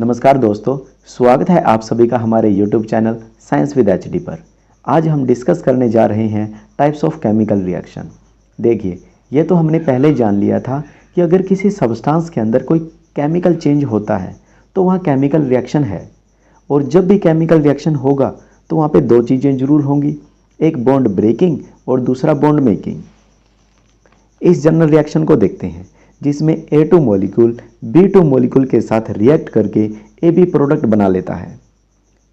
नमस्कार दोस्तों, स्वागत है आप सभी का हमारे YouTube channel science with HD पर। आज हम डिस्कस करने जा रहे हैं टाइप्स ऑफ केमिकल रिएक्शन। देखिए, ये तो हमने पहले जान लिया था कि अगर किसी सब्सटेंस के अंदर कोई केमिकल चेंज होता है तो वहाँ केमिकल रिएक्शन है। और जब भी केमिकल रिएक्शन होगा तो वहाँ पे दो चीज़ें ज़रूर होंगी, एक बॉन्ड ब्रेकिंग और दूसरा बॉन्ड मेकिंग। इस जनरल रिएक्शन को देखते हैं जिसमें A2 मॉलिक्यूल B2 मॉलिक्यूल के साथ रिएक्ट करके AB प्रोडक्ट बना लेता है।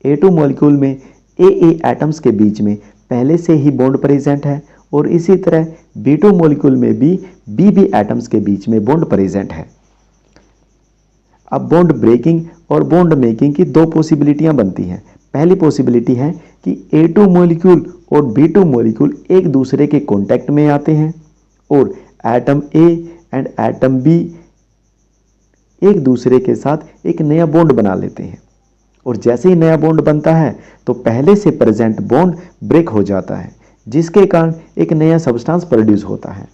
A2 मॉलिक्यूल में AA एटम्स के बीच में पहले से ही बॉन्ड प्रेजेंट है और इसी तरह B2 मॉलिक्यूल में भी BB एटम्स के बीच में बॉन्ड प्रेजेंट है। अब बॉन्ड ब्रेकिंग और बॉन्ड मेकिंग की दो पॉसिबिलिटियां बनती हैं। पहली पॉसिबिलिटी है कि A2 मॉलिक्यूल और B2 मॉलिक्यूल एक दूसरे के कांटेक्ट में आते हैं और atom A and atom B एक दूसरे के साथ एक नया बॉन्ड बना लेते हैं और जैसे ही नया बॉन्ड बनता है तो पहले से प्रेजेंट बॉन्ड ब्रेक हो जाता है, जिसके कारण एक नया सब्सटेंस प्रोड्यूस होता है।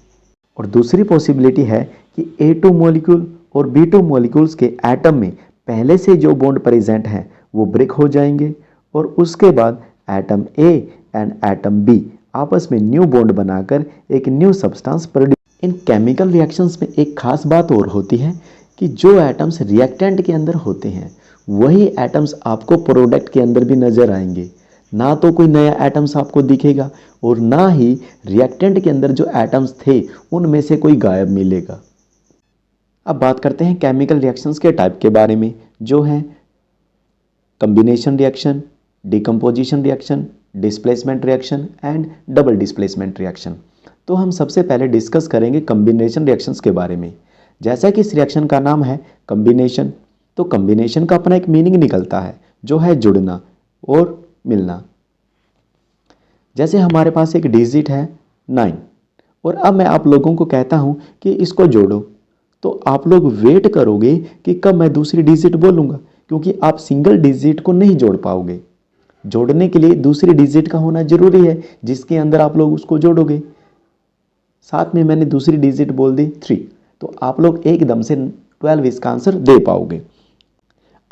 और दूसरी पॉसिबिलिटी है कि A2 मॉलिक्यूल और B2 मॉलिक्यूल्स के एटम में पहले से जो बॉन्ड प्रेजेंट हैं वो ब्रेक हो जाएंगे और उसके बाद atom A and atom B आपस में न्यू बॉन्ड बनाकर एक न्यू सब्सटेंस प्रोड्यूस। इन केमिकल रिएक्शंस में एक खास बात और होती है कि जो एटम्स रिएक्टेंट के अंदर होते हैं वही एटम्स आपको प्रोडक्ट के अंदर भी नजर आएंगे। ना तो कोई नया एटम्स आपको दिखेगा और ना ही रिएक्टेंट के अंदर जो एटम्स थे उनमें से कोई गायब मिलेगा। अब बात करते हैं केमिकल रिएक्शंस के टाइप के बारे में, जो हैं combination reaction, decomposition reaction, displacement reaction and double displacement reaction. तो हम सबसे पहले डिस्कस करेंगे कॉम्बिनेशन रिएक्शंस के बारे में। जैसा कि इस रिएक्शन का नाम है कॉम्बिनेशन, तो कॉम्बिनेशन का अपना एक मीनिंग निकलता है जो है जुड़ना और मिलना। जैसे हमारे पास एक डिजिट है 9 और अब मैं आप लोगों को कहता हूं कि इसको जोड़ो, तो आप लोग वेट करोगे कि कब मैं दूसरी डिजिट बोलूंगा, क्योंकि आप सिंगल डिजिट को नहीं जोड़ पाओगे। जोड़ने के लिए दूसरी डिजिट का होना जरूरी है जिसके अंदर आप लोग उसको जोड़ोगे। साथ में मैंने दूसरी डिजिट बोल दी 3, तो आप लोग एकदम से 12 इसका आंसर दे पाओगे।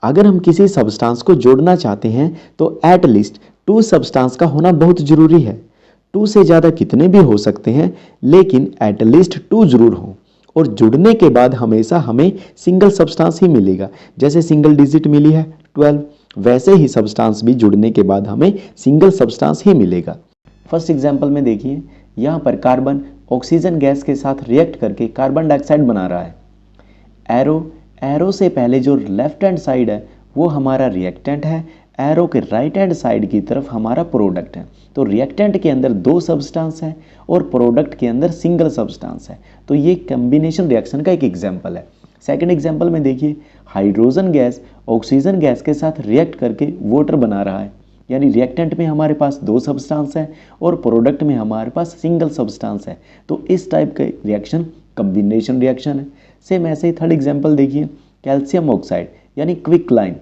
अगर हम किसी सब्सटेंस को जोड़ना चाहते हैं तो एट लीस्ट 2 सब्सटेंस का होना बहुत जरूरी है। 2 से ज़्यादा कितने भी हो सकते हैं, लेकिन एट लीस्ट 2 जरूर हो। और जुड़ने के बाद हमेशा हमें सिंगल सब्सटेंस ही मिलेगा। जैसे सिंगल डिजिट मिली है 12, वैसे ही सब्सटेंस भी जुड़ने के बाद हमें सिंगल सब्सटेंस ही मिलेगा। फर्स्ट एग्जाम्पल में देखिए, यहाँ पर कार्बन ऑक्सीजन गैस के साथ रिएक्ट करके कार्बन डाइऑक्साइड बना रहा है। एरो से पहले जो लेफ्ट हैंड साइड है वो हमारा रिएक्टेंट है, एरो के राइट हैंड साइड की तरफ हमारा प्रोडक्ट है। तो रिएक्टेंट के अंदर 2 सब्सटेंस है और प्रोडक्ट के अंदर सिंगल सब्सटेंस है। तो ये कॉम्बिनेशन रिएक्शन का एक एग्जाम्पल है। सेकेंड एग्जाम्पल में देखिए, हाइड्रोजन गैस ऑक्सीजन गैस के साथ रिएक्ट करके वाटर बना रहा है, यानी रिएक्टेंट में हमारे पास 2 सब्सटेंस है और प्रोडक्ट में हमारे पास सिंगल सब्सटेंस है। तो इस टाइप का रिएक्शन कॉम्बिनेशन रिएक्शन है। सेम ऐसे ही थर्ड एग्जांपल देखिए, कैल्शियम ऑक्साइड यानी क्विक लाइम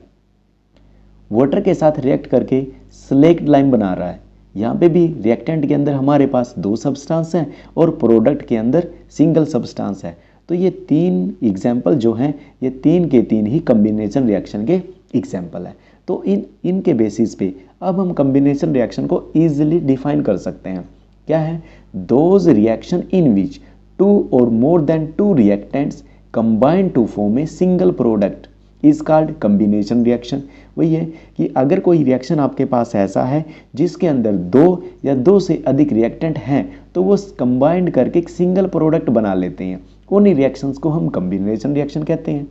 वाटर के साथ रिएक्ट करके स्लेक्ट लाइम बना रहा है। यहाँ पे भी रिएक्टेंट के अंदर हमारे पास 2 सब्सटेंस हैं और प्रोडक्ट के अंदर सिंगल सब्सटेंस है। तो ये 3 एग्जाम्पल जो हैं ये 3 के 3 ही कॉम्बिनेशन रिएक्शन के एग्जाम्पल है। तो इनके बेसिस पे अब हम कॉम्बिनेशन रिएक्शन को ईजिली डिफाइन कर सकते हैं। क्या है? Those reaction in which 2 or more than 2 reactants combine to form a single product is called combination reaction। वही है कि अगर कोई रिएक्शन आपके पास ऐसा है जिसके अंदर 2 या 2 से अधिक रिएक्टेंट हैं तो वो कंबाइंड करके एक सिंगल प्रोडक्ट बना लेते हैं। उन्हीं रिएक्शंस को हम कॉम्बिनेशन रिएक्शन कहते हैं।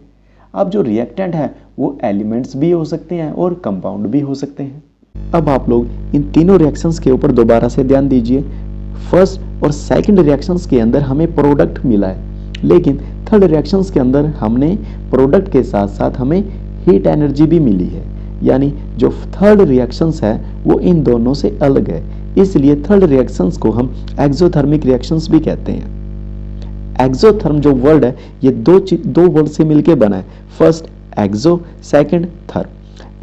अब जो रिएक्टेंट है वो एलिमेंट्स भी हो सकते हैं और कंपाउंड भी हो सकते हैं। अब आप लोग इन तीनों रिएक्शंस के ऊपर दोबारा से ध्यान दीजिए। फर्स्ट और सेकंड रिएक्शंस के अंदर हमें प्रोडक्ट मिला है, लेकिन थर्ड रिएक्शंस के अंदर हमने प्रोडक्ट के साथ साथ हमें हीट एनर्जी भी मिली है। यानी जो थर्ड रिएक्शंस है वो इन दोनों से अलग है, इसलिए थर्ड रिएक्शंस को हम एक्सोथर्मिक रिएक्शंस भी कहते हैं। एक्सोथर्म जो वर्ड है ये दो वर्ड से मिलकर बना है। फर्स्ट एक्सो, सेकंड थर्म।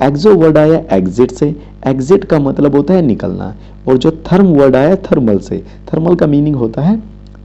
एक्सो वर्ड आया एग्जिट से, एग्जिट का मतलब होता है निकलना, और जो थर्म वर्ड आया थर्मल से, थर्मल का मीनिंग होता है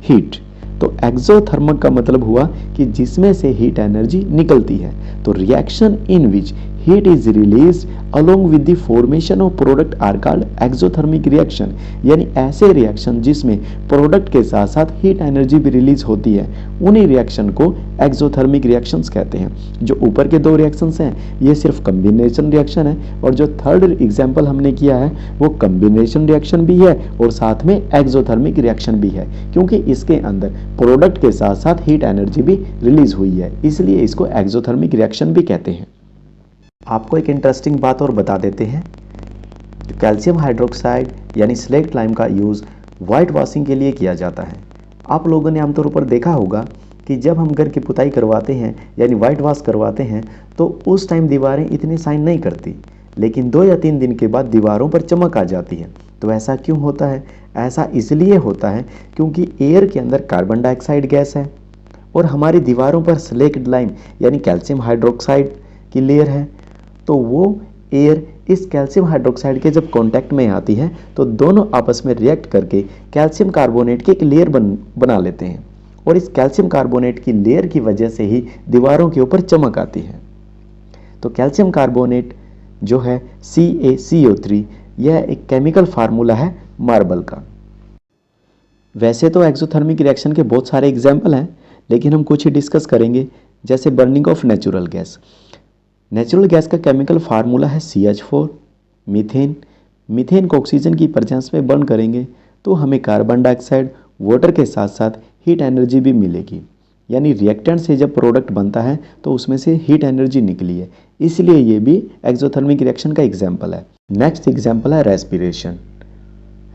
हीट। तो एक्सोथर्मिक का मतलब हुआ कि जिसमें से हीट एनर्जी निकलती है। तो reaction in which heat is release along with the formation of product are called exothermic reaction. यानी ऐसे रिएक्शन जिसमें प्रोडक्ट के साथ साथ हीट एनर्जी भी रिलीज होती है, उन्हीं रिएक्शन को एक्सोथर्मिक रिएक्शंस कहते हैं। जो ऊपर के दो रिएक्शंस हैं ये सिर्फ कम्बिनेशन रिएक्शन है, और जो थर्ड एग्जाम्पल हमने किया है वो कम्बिनेशन रिएक्शन भी है और साथ में एक्सोथर्मिक रिएक्शन भी है, क्योंकि इसके अंदर प्रोडक्ट के साथ साथ हीट एनर्जी भी रिलीज हुई है, इसलिए इसको एक्सोथर्मिक रिएक्शन भी कहते हैं। आपको एक इंटरेस्टिंग बात और बता देते हैं, कैल्शियम हाइड्रोक्साइड यानी स्लेक्ट लाइम का यूज़ वाइट वॉशिंग के लिए किया जाता है। आप लोगों ने आमतौर पर देखा होगा कि जब हम घर की पुताई करवाते हैं यानी वाइट वॉश करवाते हैं तो उस टाइम दीवारें इतनी शाइन नहीं करती, लेकिन 2 या 3 दिन के बाद दीवारों पर चमक आ जाती है। तो ऐसा क्यों होता है? ऐसा इसलिए होता है क्योंकि एयर के अंदर कार्बन डाइऑक्साइड गैस है और हमारी दीवारों पर स्लेक्ट लाइम यानी कैल्शियम हाइड्रोक्साइड की लेयर है। तो वो एयर इस कैल्शियम हाइड्रोक्साइड के जब कांटेक्ट में आती है तो दोनों आपस में रिएक्ट करके कैल्शियम कार्बोनेट की एक लेयर बना लेते हैं, और इस कैल्शियम कार्बोनेट की लेयर की वजह से ही दीवारों के ऊपर चमक आती है। तो कैल्शियम कार्बोनेट जो है CaCO3, यह एक केमिकल फार्मूला है मार्बल का। वैसे तो एक्सोथर्मिक रिएक्शन के बहुत सारे एग्जाम्पल हैं, लेकिन हम कुछ ही डिस्कस करेंगे, जैसे burning of natural gas. Natural gas का केमिकल फार्मूला है CH4। मीथेन, मीथेन को ऑक्सीजन की प्रेजेंस में बर्न करेंगे तो हमें कार्बन डाइऑक्साइड, वाटर के साथ साथ हीट एनर्जी भी मिलेगी। यानी रिएक्टेंट से जब प्रोडक्ट बनता है तो उसमें से हीट एनर्जी निकली है, इसलिए ये भी एक्सोथर्मिक रिएक्शन का एग्जाम्पल है। नेक्स्ट एग्जाम्पल है रेस्पिरेशन।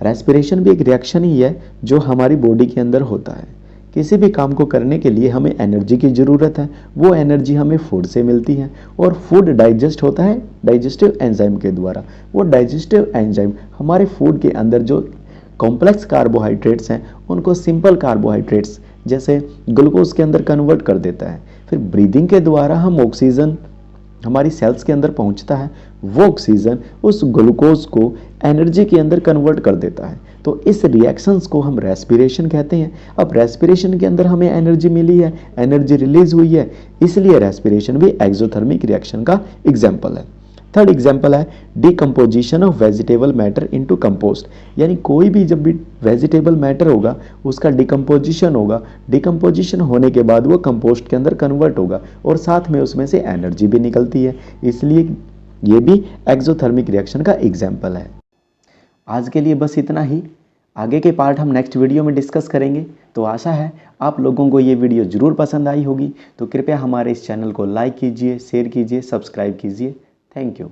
रेस्पिरेशन भी एक रिएक्शन ही है जो हमारी बॉडी के अंदर होता है। किसी भी काम को करने के लिए हमें एनर्जी की ज़रूरत है, वो एनर्जी हमें फूड से मिलती है, और फूड डाइजेस्ट होता है डाइजेस्टिव एंजाइम के द्वारा। वो डाइजेस्टिव एंजाइम हमारे फूड के अंदर जो कॉम्प्लेक्स कार्बोहाइड्रेट्स हैं उनको सिंपल कार्बोहाइड्रेट्स जैसे ग्लूकोज के अंदर कन्वर्ट कर देता है। फिर ब्रीदिंग के द्वारा हम ऑक्सीजन हमारी सेल्स के अंदर पहुंचता है, वो ऑक्सीजन उस ग्लूकोज को एनर्जी के अंदर कन्वर्ट कर देता है। तो इस रिएक्शंस को हम रेस्पिरेशन कहते हैं। अब रेस्पिरेशन के अंदर हमें एनर्जी मिली है, एनर्जी रिलीज हुई है, इसलिए रेस्पिरेशन भी एक्सोथर्मिक रिएक्शन का एग्जाम्पल है। थर्ड एग्जाम्पल है decomposition of vegetable matter into compost. यानी कोई भी जब भी वेजिटेबल मैटर होगा उसका डिकम्पोजिशन होगा, डिकम्पोजिशन होने के बाद वो कंपोस्ट के अंदर कन्वर्ट होगा और साथ में उसमें से एनर्जी भी निकलती है, इसलिए ये भी एक्सोथर्मिक रिएक्शन का एग्जाम्पल है। आज के लिए बस इतना ही। आगे के पार्ट हम नेक्स्ट वीडियो में डिस्कस करेंगे। तो आशा है आप लोगों को ये वीडियो ज़रूर पसंद आई होगी। तो कृपया हमारे इस चैनल को लाइक कीजिए, शेयर कीजिए, सब्सक्राइब कीजिए। Thank you.